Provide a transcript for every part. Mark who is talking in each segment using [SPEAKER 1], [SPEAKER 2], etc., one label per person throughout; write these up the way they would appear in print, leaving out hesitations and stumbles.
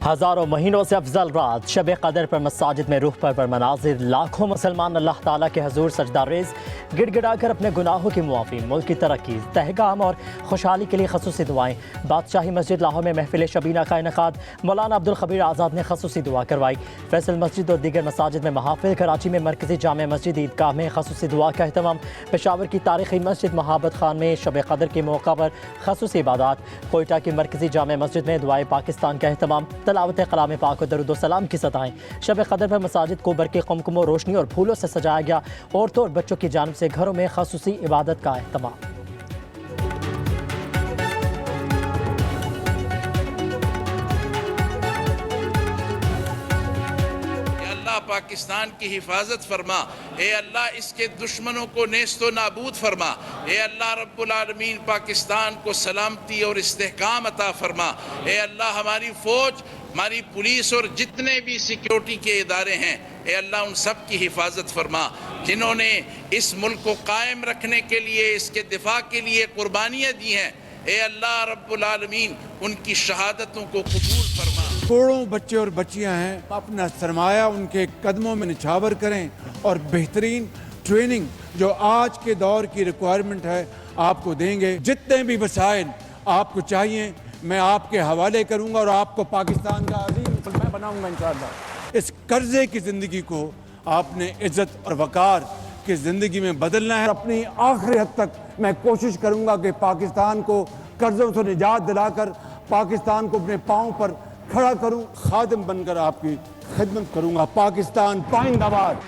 [SPEAKER 1] हज़ारों महीनों से अफजल रात शब कदर पर मसाजिद में रूह पर मनाजिर, लाखों मुसलमान अल्लाह ताला के हजूर सजदा रेज़, गिड़गिड़ाकर अपने गुनाहों की मुआफ़ी, मुल्क की तरक्की, तहगाम और खुशहाली के लिए खसूसी दुआएं। बादशाही मस्जिद लाहौर में महफिल शबीना का इनकाद, मौलाना अब्दुल खबीर आज़ाद ने खसूसी दुआ करवाई। फैसल मस्जिद और दीगर मसाजिद में महाफिल, कराची में मरकज़ी जामे मस्जिद ईदगाह में खसूसी दुआ का अहतमाम, पेशावर की तारीखी मस्जिद महाबत खान में शब कदर के मौका पर खसूसी इबादत, कोयटा की मरकज़ी जामे मस्जिद में दुआए पाकिस्तान का अहतमाम, तलावत कलाम पाक और दरूद सलाम की सदाएं। शब कदर पर मसाजिद को बरक़े कुमकुम, रोशनी और फूलों से सजाया गया। औरतों और बच्चों की जानिब से घरों में खसूसी इबादत का अहतमाम।
[SPEAKER 2] पाकिस्तान की हिफाजत फरमा, ए अल्लाह इसके दुश्मनों को नेस्तो नाबूद फरमा, ए अल्लाह रब्बुल आलमीन पाकिस्तान को सलामती और इस्तेहकाम अता फरमा। ए अल्लाह हमारी फ़ौज, हमारी पुलिस और जितने भी सिक्योरिटी के इदारे हैं, ए अल्लाह उन सब की हिफाजत फरमा, जिन्होंने इस मुल्क को कायम रखने के लिए, इसके दिफा के लिए कुर्बानियाँ दी हैं। ए अल्लाह रब्बुल आलमीन उनकी शहादतों को कबूल फरमा।
[SPEAKER 3] करोड़ों बच्चे और बच्चियां हैं, अपना सरमाया उनके कदमों में निछावर करें और बेहतरीन ट्रेनिंग जो आज के दौर की रिक्वायरमेंट है आपको देंगे। जितने भी वसाइल आपको चाहिए मैं आपके हवाले करूंगा और आपको पाकिस्तान का अजीम मैं बनाऊंगा इंशाअल्लाह। इस कर्जे की ज़िंदगी को आपने इज्जत और वकार की ज़िंदगी में बदलना है। अपनी आखिरी हद तक मैं कोशिश करूंगा कि पाकिस्तान को कर्जों से निजात दिलाकर पाकिस्तान को अपने पाँव पर खड़ा करूं, खादिम बनकर आपकी खिदमत करूंगा। पाकिस्तान पाइंदाबाद।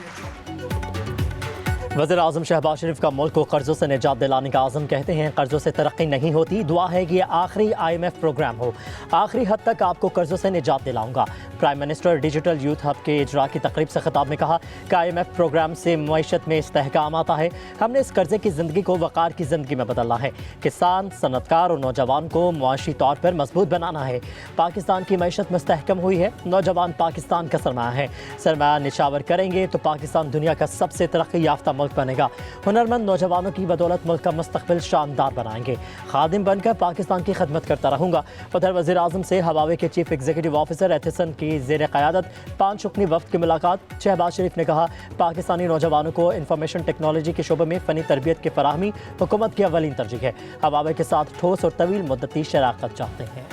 [SPEAKER 1] वज़ीर आज़म शहबाज शरीफ का मुल्क को कर्जों से निजात दिलाने का आज़म, कहते हैं कर्जों से तरक्की नहीं होती, दुआ है कि ये आखिरी IMF प्रोग्राम हो, आखिरी हद तक आपको कर्जों से निजात दिलाऊंगा। Prime minister digital youth hub के इजरा की तकरीब से खिताब में कहा कि IMF प्रोग्राम से मईशत में इस्तेहकाम आता है। हमने इस कर्जे की ज़िंदगी को वक़ार की ज़िंदगी में बदलना है। किसान, सनतकार और नौजवान को मुआशी तौर पर मजबूत बनाना है। पाकिस्तान की मईशत मुस्तहकम हुई है, नौजवान पाकिस्तान का सरमाया है। सरमाया निछावर करेंगे तो पाकिस्तान दुनिया का सबसे तरक्की याफ्ता मुल्क बनेगा। हुनरमंद नौजवानों की बदौलत मुल्क का मुस्तकबिल शानदार बनाएंगे। खादिम बनकर पाकिस्तान की खदमत करता रहूंगा। उधर वज़ीर आज़म से हवावे के चीफ एग्जीक्यूटिव ऑफिसर एथिसन की ज़ेर क़यादत 5 रुकनी वफ़द की मुलाकात। शहबाज शरीफ ने कहा पाकिस्तानी नौजवानों को इंफॉर्मेशन टेक्नोलॉजी के शोबे में फ़नी तरबियत की फराहमी हुकूमत की अवलीन तरजीह है। हवावे के साथ ठोस और तवील मुद्दती शराकत चाहते हैं।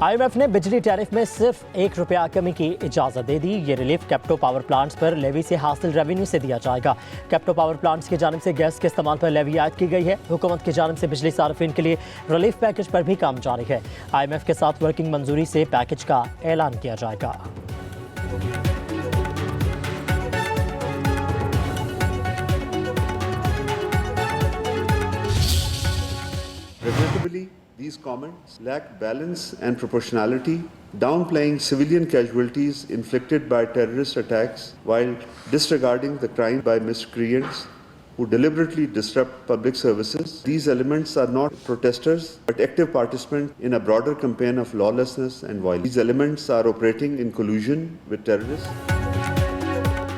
[SPEAKER 1] IMF ने बिजली टैरिफ में सिर्फ ₹1 कमी की इजाज़त दे दी। ये रिलीफ कैप्टो पावर प्लांट्स पर लेवी से हासिल रेवेन्यू से दिया जाएगा। कैप्टो पावर प्लांट्स की जानिब से गैस के इस्तेमाल पर लेवी आयद की गई है। हुकूमत की जानिब से बिजली सार्फिन के लिए रिलीफ पैकेज पर भी काम जारी है। IMF के साथ वर्किंग मंजूरी से पैकेज का ऐलान किया जाएगा।
[SPEAKER 4] Regrettably, these comments lack balance and proportionality, downplaying civilian casualties inflicted by terrorist attacks while disregarding the crime by miscreants who deliberately disrupt public services. These elements are not protesters but active participants in a broader campaign of lawlessness and violence. These elements are operating in collusion with terrorists.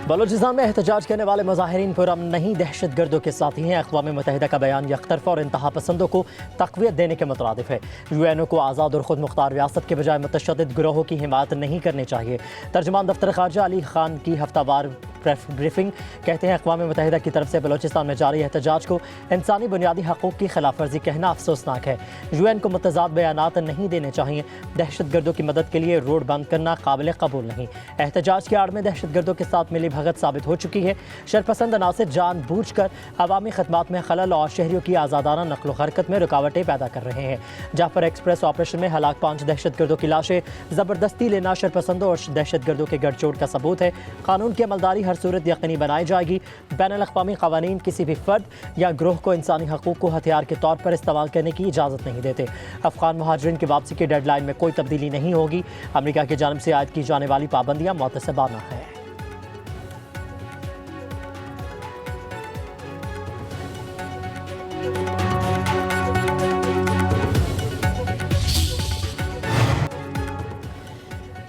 [SPEAKER 1] Balochistan में एहतजाज करने वाले मुजाहिरीन पुरअमन नहीं, दहशत गर्दों के साथी हैं। अक़वाम मुत्तहिदा का बयान यकतरफ़ा और इंतहा पसंदों को तक़वियत देने के मुतरादिफ है। UNO को आज़ाद और ख़ुद मुख्तार रियासत के बजाय मुतशद्दिद गिरोहों की हिमायत नहीं करनी चाहिए। तर्जुमान दफ्तर ख़ारजा अली खान की हफ्तावार प्रेस ब्रीफिंग, कहते हैं अक़वाम मुत्तहिदा की तरफ से बलूचिस्तान में जारी एहतजाज को इंसानी बुनियादी हक़ूक़ की खिलाफ वर्जी कहना अफसोसनाक है। UN को मुतज़ाद बयानात नहीं देने चाहिए। दहशत गर्दों की मदद के लिए रोड बंद करना काबिल कबूल नहीं। एहतजाज की आड़ में दहशत गर्दों के साथ मिली भगत साबित हो चुकी है। शरपसंद अनासिर जानबूझकर अवामी खदमात में खलल और शहरियों की आज़ादाना नकलो हरकत में रुकावटें पैदा कर रहे हैं। जाफर एक्सप्रेस ऑपरेशन में हलाक 5 दहशत गर्दों की लाशें ज़बरदस्ती लेना शरपसंदों और दहशत गर्दों के गठजोड़ का सबूत है। कानून की अमलदारी हर सूरत यकीनी बनाई जाएगी। बैनुल-अक़वामी क़वानीन किसी भी फ़र्द या ग्रोह को इंसानी हकूक़ को हथियार के तौर पर इस्तेमाल करने की इजाज़त नहीं देते। अफ़गान मुहाजिरीन की वापसी की डेडलाइन में कोई तब्दीली नहीं होगी। अमेरिका की जानिब से आयद की जाने वाली पाबंदियाँ मुतसबाना हैं।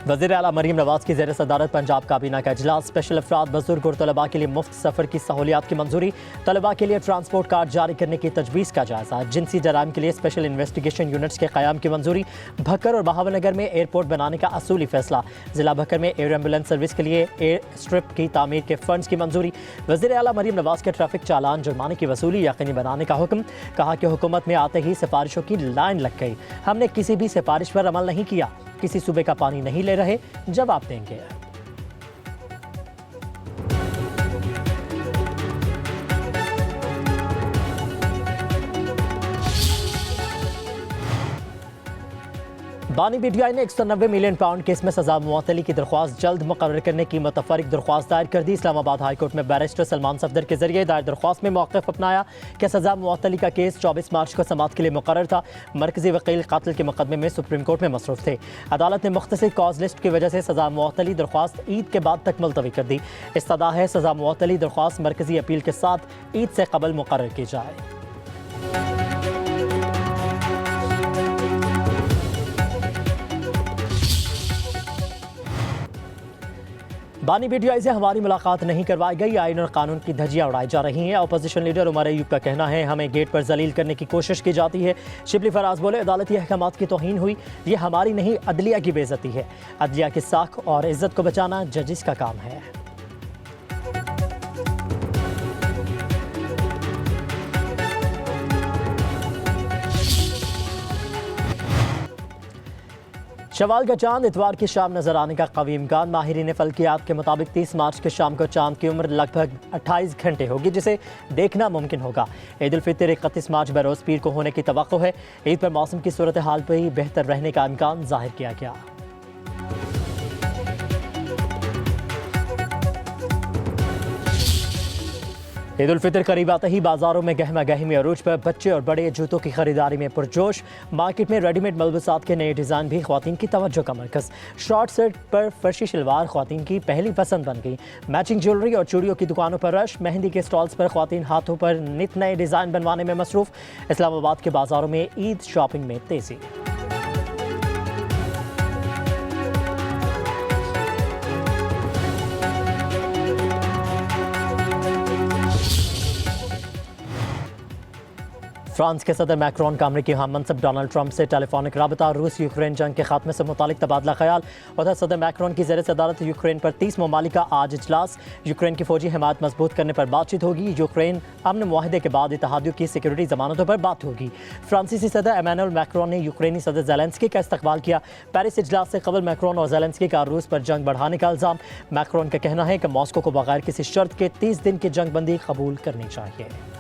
[SPEAKER 1] वज़ीर आला मरीम नवाज की ज़ेर सदारत पंजाब काबीना का इजलास। स्पेशल अफराद, बुजुर्ग और तलबा के लिए मुफ्त सफ़र की सहूलियात की मंजूरी। तलबा के लिए ट्रांसपोर्ट कार्ड जारी करने की तजवीज़ का जायज़ा। जिनसी जराइम के लिए स्पेशल इन्वेस्टिगेशन यूनिट्स के क़याम की मंजूरी। भक्कर और बहावलनगर में एयरपोर्ट बनाने का असूली फैसला। ज़िला भक्कर में एयर एम्बुलेंस सर्विस के लिए एयर स्ट्रिप की तामीर के फंड्स की मंजूरी। वज़ीर आला मरीम नवाज के ट्रैफिक चालान जुर्माने की वसूली यकीनी बनाने का हुक्म। कहा कि हुकूमत में आते ही सिफारिशों की लाइन लग गई। हमने किसी भी सिफारिश पर अमल नहीं किया। किसी सूबे का पानी नहीं ले रहे, जवाब देंगे। बानी बीडीआई ने 190 मिलियन पाउंड केस में सजा मुअत्तली की दरख्वास्त जल्द मुकर्रर करने की मुतफर्रिक दरख्वास्त दायर कर दी। इस्लामाबाद हाई कोर्ट में बैरिस्टर सलमान सफदर के जरिए दायर दरख्वास्त में मौक़िफ़ अपनाया कि सजा मुअत्तली का केस 24 मार्च को समाअत के लिए मुकर्रर था। मरकजी वकील कातिल के मुकदमे में सुप्रीम कोर्ट में मसरूफ़ थे। अदालत ने मुख्तसर कॉज लिस्ट की वजह से सजा मुअत्तली दरख्वास्त ईद के बाद तक मुलतवी कर दी। इस्तदा है सजा मुअत्तली दरख्वास्त मरकजी अपील के साथ ईद से कबल मुकर्रर की जाए। बानी बीडीआई से हमारी मुलाकात नहीं करवाई गई। आइन और कानून की धज्जियां उड़ाई जा रही हैं। अपोजिशन लीडर उमर अयूब का कहना है हमें गेट पर जलील करने की कोशिश की जाती है। शिबली फराज बोले अदालती अहकामात की तौहीन हुई। ये हमारी नहीं अदलिया की बेइज्जती है। अदलिया की साख और इज्जत को बचाना जजिस का काम है। शवाल का चांद इतवार की शाम नजर आने का कवी इम्कान। माहिरीन फल्कियात के मुताबिक 30 मार्च के शाम को चांद की उम्र लगभग 28 घंटे होगी, जिसे देखना मुमकिन होगा। ईद उल फितर 31 मार्च बरोज़ पीर को होने की तवक्को है। ईद पर मौसम की सूरत हाल पर ही बेहतर रहने का इम्कान जाहिर किया गया। ईद उल फितर करीब आते ही बाजारों में गहमा गहमी अरूज पर बच्चे और बड़े जूतों की खरीदारी में पुरजोश। मार्केट में रेडीमेड मलबूसात के नए डिज़ाइन भी ख्वातीन की तवज्जो का मरकज़। शॉर्ट सेट पर फर्शी शलवार ख्वातीन की पहली पसंद बन गई। मैचिंग ज्वेलरी और चूड़ियों की दुकानों पर रश। मेहंदी के स्टॉल्स पर ख्वातीन हाथों पर नित नए डिज़ाइन बनवाने में मसरूफ़। इस्लामाबाद के बाजारों में ईद शॉपिंग में तेज़ी। फ्रांस के सदर मैक्रोन का अमरीकी हम मनसब डोनाल्ड ट्रंप से टेलीफोनिक रबता। रूस यूक्रेन जंग के खात्मे से मुतालिक तबादला ख्याल। उधर सदर मैक्रोन की ज़ेर सदारत यूक्रेन पर 30 ममालिक का आज इजलास। यूक्रेन की फौजी हिमायत मजबूत करने पर बातचीत होगी। यूक्रेन अमन मुआहदे के बाद इत्तेहादियों की सिक्योरिटी जमानतों पर बात होगी। फ्रांसीसी सदर एमानुएल मैक्रोन ने यूक्रेनी सदर ज़ेलेंस्की का इस्तकबाल किया। पेरिस इजलास से कबल मैक्रोन और ज़ेलेंस्की का रूस पर जंग बढ़ाने का इल्ज़ाम। मैक्रोन का कहना है कि मॉस्को को बगैर किसी शर्त के 30 दिन की जंग बंदी कबूल करनी चाहिए।